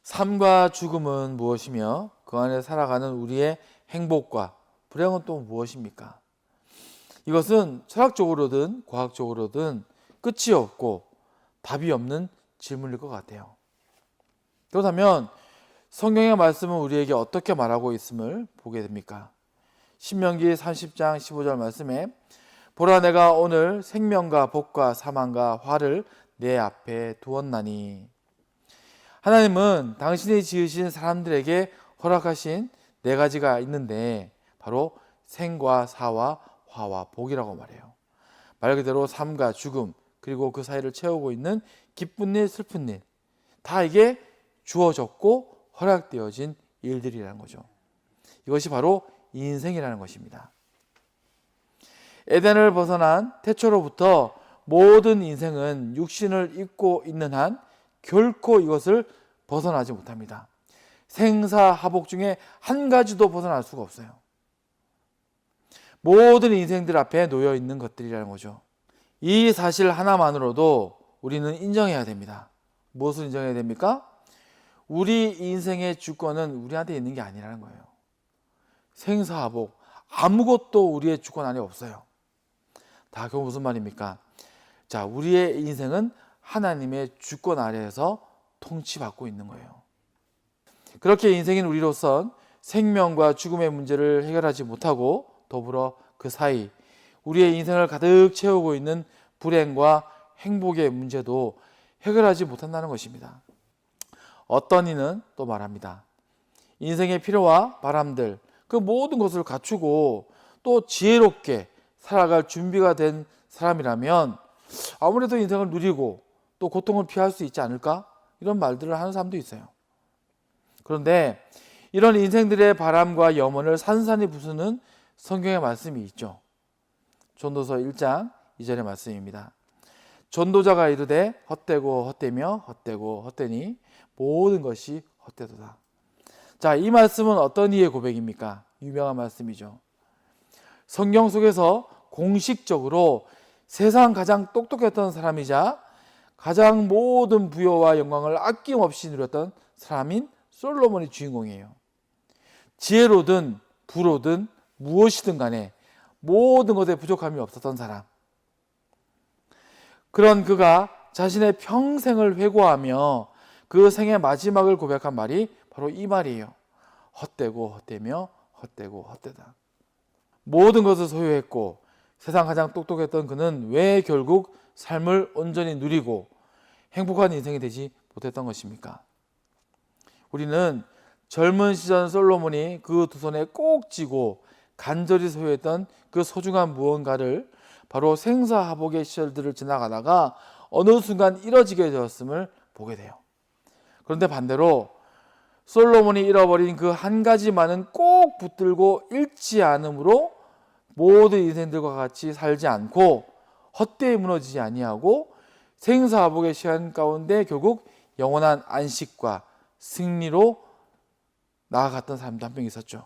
삶과 죽음은 무엇이며 그 안에 살아가는 우리의 행복과 불행은 또 무엇입니까? 이것은 철학적으로든 과학적으로든 끝이 없고 답이 없는 질문일 것 같아요. 그렇다면 성경의 말씀은 우리에게 어떻게 말하고 있음을 보게 됩니까? 신명기 30장 15절 말씀에 보라 내가 오늘 생명과 복과 사망과 화를 내 앞에 두었나니. 하나님은 당신이 지으신 사람들에게 허락하신 네 가지가 있는데 바로 생과 사와 화와 복이라고 말해요. 말 그대로 삶과 죽음 그리고 그 사이를 채우고 있는 기쁜 일 슬픈 일 다 이게 주어졌고 허락되어진 일들이라는 거죠. 이것이 바로 인생이라는 것입니다. 에덴을 벗어난 태초로부터 모든 인생은 육신을 입고 있는 한 결코 이것을 벗어나지 못합니다. 생사하복 중에 한 가지도 벗어날 수가 없어요. 모든 인생들 앞에 놓여 있는 것들이라는 거죠. 이 사실 하나만으로도 우리는 인정해야 됩니다. 무엇을 인정해야 됩니까? 우리 인생의 주권은 우리한테 있는 게 아니라는 거예요. 생사하복 아무것도 우리의 주권 안에 없어요. 다 그건 무슨 말입니까? 자, 우리의 인생은 하나님의 주권 아래에서 통치받고 있는 거예요. 그렇게 인생인 우리로선 생명과 죽음의 문제를 해결하지 못하고 더불어 그 사이 우리의 인생을 가득 채우고 있는 불행과 행복의 문제도 해결하지 못한다는 것입니다. 어떤 이는 또 말합니다. 인생의 필요와 바람들 그 모든 것을 갖추고 또 지혜롭게 살아갈 준비가 된 사람이라면 아무래도 인생을 누리고 또 고통을 피할 수 있지 않을까? 이런 말들을 하는 사람도 있어요. 그런데 이런 인생들의 바람과 염원을 산산이 부수는 성경의 말씀이 있죠. 전도서 1장 2절의 말씀입니다. 전도자가 이르되 헛되고 헛되며 헛되고 헛되니 모든 것이 헛되도다. 자, 이 말씀은 어떤 이의 고백입니까? 유명한 말씀이죠. 성경 속에서 공식적으로 세상 가장 똑똑했던 사람이자 가장 모든 부여와 영광을 아낌없이 누렸던 사람인 솔로몬이 주인공이에요. 지혜로든 부로든 무엇이든 간에 모든 것에 부족함이 없었던 사람. 그런 그가 자신의 평생을 회고하며 그 생의 마지막을 고백한 말이 바로 이 말이에요. 헛되고 헛되며 헛되고 헛되다. 모든 것을 소유했고 세상 가장 똑똑했던 그는 왜 결국 삶을 온전히 누리고 행복한 인생이 되지 못했던 것입니까? 우리는 젊은 시절 솔로몬이 그 두 손에 꼭 쥐고 간절히 소유했던 그 소중한 무언가를 바로 생사하복의 시절들을 지나가다가 어느 순간 잃어지게 되었음을 보게 돼요. 그런데 반대로 솔로몬이 잃어버린 그 한 가지만은 꼭 붙들고 잃지 않음으로 모든 인생들과 같이 살지 않고 헛되이 무너지지 아니하고 생사하복의 시간 가운데 결국 영원한 안식과 승리로 나아갔던 사람도 한 명 있었죠.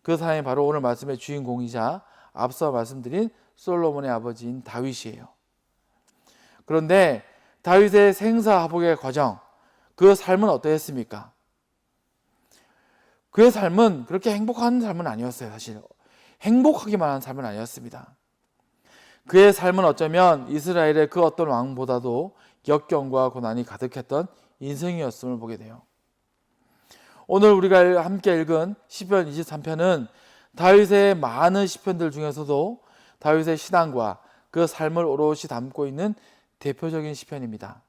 그 사람이 바로 오늘 말씀의 주인공이자 앞서 말씀드린 솔로몬의 아버지인 다윗이에요. 그런데 다윗의 생사하복의 과정, 그 삶은 어떠했습니까? 그의 삶은 그렇게 행복한 삶은 아니었어요. 사실 행복하기만 한 삶은 아니었습니다. 그의 삶은 어쩌면 이스라엘의 그 어떤 왕보다도 역경과 고난이 가득했던 인생이었음을 보게 돼요. 오늘 우리가 함께 읽은 시편 23편은 다윗의 많은 시편들 중에서도 다윗의 신앙과 그 삶을 오롯이 담고 있는 대표적인 시편입니다.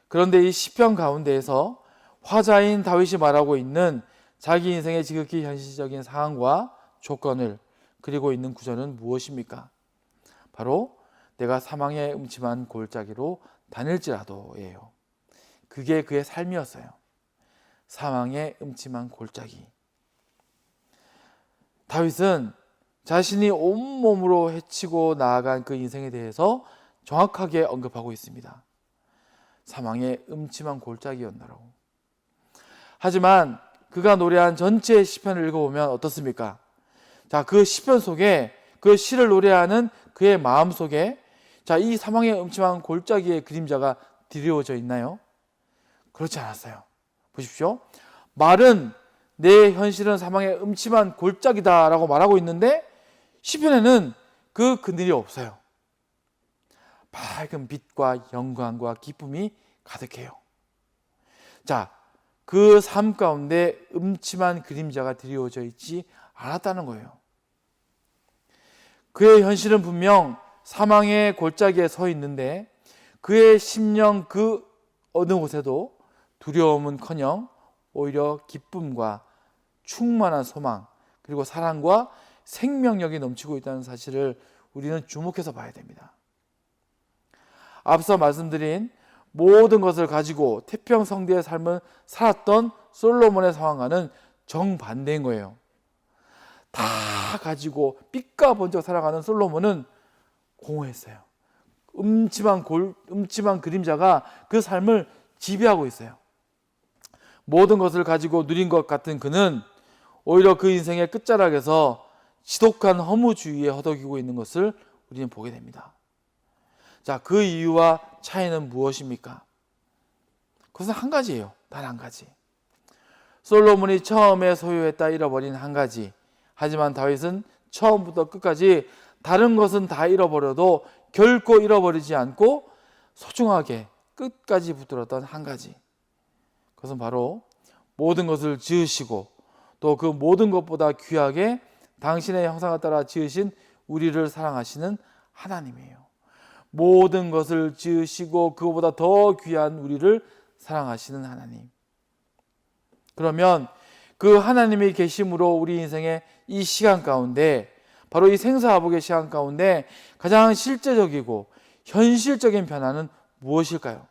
그런데 이 시편 가운데에서 화자인 다윗이 말하고 있는 자기 인생의 지극히 현실적인 상황과 조건을 그리고 있는 구절은 무엇입니까? 바로 내가 사망의 음침한 골짜기로 다닐지라도예요. 그게 그의 삶이었어요. 사망의 음침한 골짜기. 다윗은 자신이 온몸으로 헤치고 나아간 그 인생에 대해서 정확하게 언급하고 있습니다. 사망의 음침한 골짜기였나라고. 하지만 그가 노래한 전체 시편을 읽어보면 어떻습니까? 자, 그 시편 속에 그 시를 노래하는 그의 마음 속에 자, 이 사망의 음침한 골짜기의 그림자가 드리워져 있나요? 그렇지 않았어요. 보십시오. 말은 내 현실은 사망의 음침한 골짜기다라고 말하고 있는데 시편에는 그 그늘이 없어요. 밝은 빛과 영광과 기쁨이 가득해요. 자, 그 삶 가운데 음침한 그림자가 드리워져 있지 않았다는 거예요. 그의 현실은 분명 사망의 골짜기에 서 있는데 그의 심령 그 어느 곳에도 두려움은커녕 오히려 기쁨과 충만한 소망 그리고 사랑과 생명력이 넘치고 있다는 사실을 우리는 주목해서 봐야 됩니다. 앞서 말씀드린 모든 것을 가지고 태평성대의 삶을 살았던 솔로몬의 상황과는 정반대인 거예요. 다 가지고 빛과 번쩍 살아가는 솔로몬은 공허했어요. 음침한 그림자가 그 삶을 지배하고 있어요. 모든 것을 가지고 누린 것 같은 그는 오히려 그 인생의 끝자락에서 지독한 허무주의에 허덕이고 있는 것을 우리는 보게 됩니다. 자, 그 이유와 차이는 무엇입니까? 그것은 한 가지예요. 단 한 가지. 솔로몬이 처음에 소유했다 잃어버린 한 가지. 하지만 다윗은 처음부터 끝까지 다른 것은 다 잃어버려도 결코 잃어버리지 않고 소중하게 끝까지 붙들었던 한 가지. 그것은 바로 모든 것을 지으시고 또 그 모든 것보다 귀하게 당신의 형상을 따라 지으신 우리를 사랑하시는 하나님이에요. 모든 것을 지으시고 그것보다 더 귀한 우리를 사랑하시는 하나님. 그러면 그 하나님이 계심으로 우리 인생의 이 시간 가운데 바로 이 생사화복의 시간 가운데 가장 실제적이고 현실적인 변화는 무엇일까요?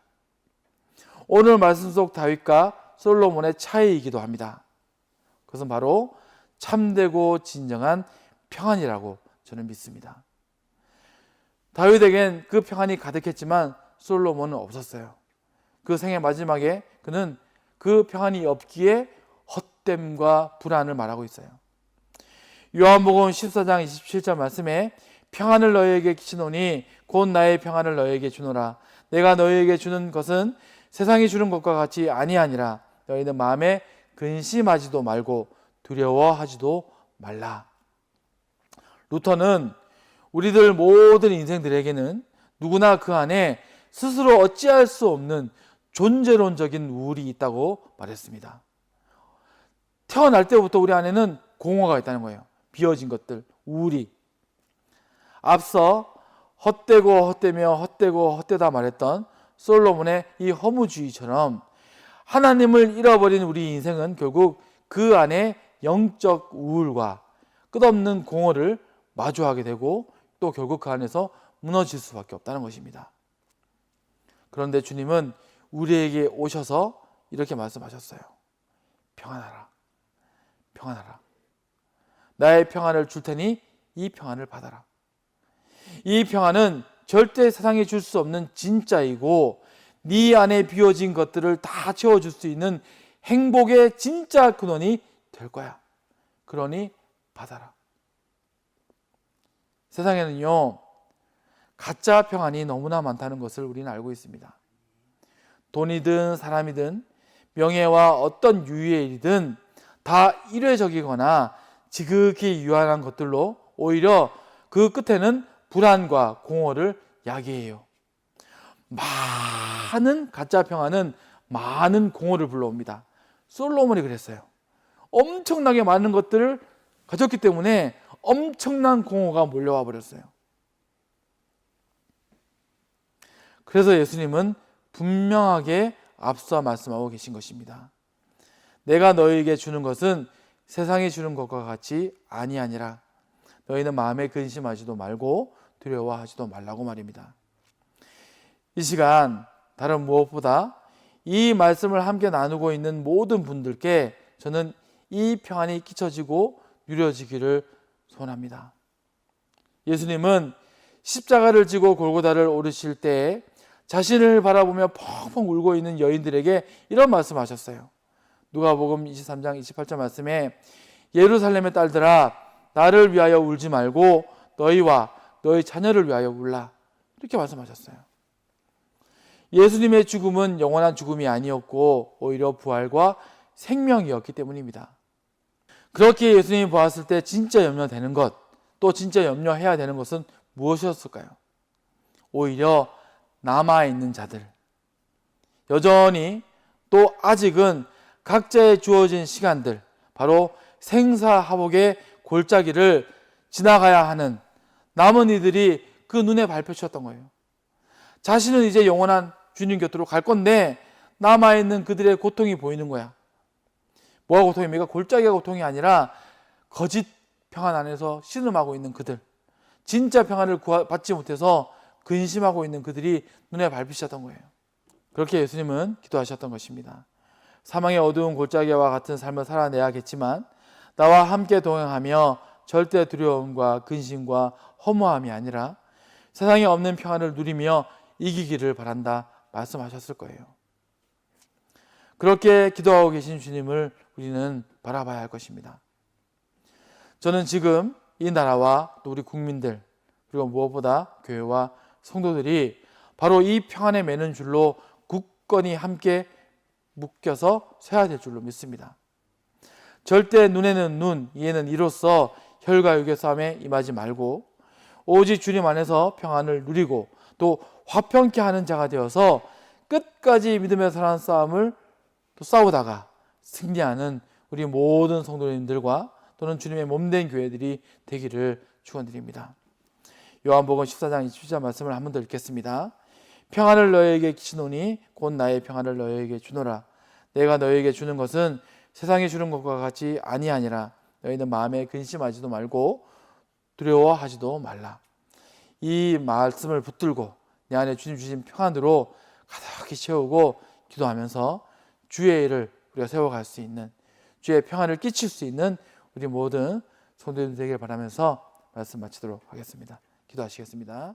오늘 말씀 속 다윗과 솔로몬의 차이이기도 합니다. 그것은 바로 참되고 진정한 평안이라고 저는 믿습니다. 다윗에겐 그 평안이 가득했지만 솔로몬은 없었어요. 그 생의 마지막에 그는 그 평안이 없기에 헛됨과 불안을 말하고 있어요. 요한복음 14장 27절 말씀에 평안을 너희에게 끼치노니 곧 나의 평안을 너희에게 주노라. 내가 너희에게 주는 것은 세상이 주는 것과 같이 아니하니라. 너희는 마음에 근심하지도 말고 두려워하지도 말라. 루터는 우리들 모든 인생들에게는 누구나 그 안에 스스로 어찌할 수 없는 존재론적인 우울이 있다고 말했습니다. 태어날 때부터 우리 안에는 공허가 있다는 거예요. 비어진 것들, 우울이. 앞서 헛되고 헛되며 헛되고 헛되다 말했던 솔로몬의 이 허무주의처럼 하나님을 잃어버린 우리 인생은 결국 그 안에 영적 우울과 끝없는 공허를 마주하게 되고 또 결국 그 안에서 무너질 수밖에 없다는 것입니다. 그런데 주님은 우리에게 오셔서 이렇게 말씀하셨어요. 평안하라. 평안하라. 나의 평안을 줄 테니 이 평안을 받아라. 이 평안은 절대 세상에 줄 수 없는 진짜이고 네 안에 비워진 것들을 다 채워줄 수 있는 행복의 진짜 근원이 될 거야. 그러니 받아라. 세상에는요, 가짜 평안이 너무나 많다는 것을 우리는 알고 있습니다. 돈이든 사람이든 명예와 어떤 유의의 일이든 다 일회적이거나 지극히 유한한 것들로 오히려 그 끝에는 불안과 공허를 야기해요. 많은 가짜 평안은 많은 공허를 불러옵니다. 솔로몬이 그랬어요. 엄청나게 많은 것들을 가졌기 때문에 엄청난 공허가 몰려와 버렸어요. 그래서 예수님은 분명하게 앞서 말씀하고 계신 것입니다. 내가 너희에게 주는 것은 세상이 주는 것과 같이 아니하니라. 너희는 마음에 근심하지도 말고 두려워하지도 말라고 말입니다. 이 시간 다른 무엇보다 이 말씀을 함께 나누고 있는 모든 분들께 저는 이 평안이 끼쳐지고 누려지기를 소원합니다. 예수님은 십자가를 지고 골고다를 오르실 때에 자신을 바라보며 펑펑 울고 있는 여인들에게 이런 말씀하셨어요. 누가복음 23장 28절 말씀에 예루살렘의 딸들아 나를 위하여 울지 말고 너희와 너희 자녀를 위하여 울라. 이렇게 말씀하셨어요. 예수님의 죽음은 영원한 죽음이 아니었고 오히려 부활과 생명이었기 때문입니다. 그렇게 예수님이 보았을 때 진짜 염려되는 것, 또 진짜 염려해야 되는 것은 무엇이었을까요? 오히려 남아있는 자들, 여전히 또 아직은 각자의 주어진 시간들, 바로 생사하복의 골짜기를 지나가야 하는 남은 이들이 그 눈에 밟혀주셨던 거예요. 자신은 이제 영원한 주님 곁으로 갈 건데 남아있는 그들의 고통이 보이는 거야. 뭐가 고통입니까? 골짜기가 고통이 아니라 거짓 평안 안에서 신음하고 있는 그들, 진짜 평안을 받지 못해서 근심하고 있는 그들이 눈에 밟히셨던 거예요. 그렇게 예수님은 기도하셨던 것입니다. 사망의 어두운 골짜기와 같은 삶을 살아내야겠지만 나와 함께 동행하며 절대 두려움과 근심과 허무함이 아니라 세상에 없는 평안을 누리며 이기기를 바란다 말씀하셨을 거예요. 그렇게 기도하고 계신 주님을 우리는 바라봐야 할 것입니다. 저는 지금 이 나라와 또 우리 국민들, 그리고 무엇보다 교회와 성도들이 바로 이 평안에 매는 줄로 굳건히 함께 묶여서 서야 될 줄로 믿습니다. 절대 눈에는 눈, 이에는 이로써 혈과 육의 싸움에 임하지 말고 오직 주님 안에서 평안을 누리고 또 화평케 하는 자가 되어서 끝까지 믿음의 사랑 싸움을 또 싸우다가 승리하는 우리 모든 성도님들과 또는 주님의 몸된 교회들이 되기를 축원드립니다. 요한복음 14장 27절 말씀을 한 번 더 읽겠습니다. 평안을 너희에게 끼치노니 곧 나의 평안을 너희에게 주노라. 내가 너희에게 주는 것은 세상이 주는 것과 같이 아니하니라. 너희는 마음에 근심하지도 말고 두려워하지도 말라. 이 말씀을 붙들고 내 안에 주님 주신 평안으로 가득히 채우고 기도하면서 주의 일을 우리가 세워갈 수 있는, 주의 평안을 끼칠 수 있는 우리 모든 성도들 되길 바라면서 말씀 마치도록 하겠습니다. 기도하시겠습니다.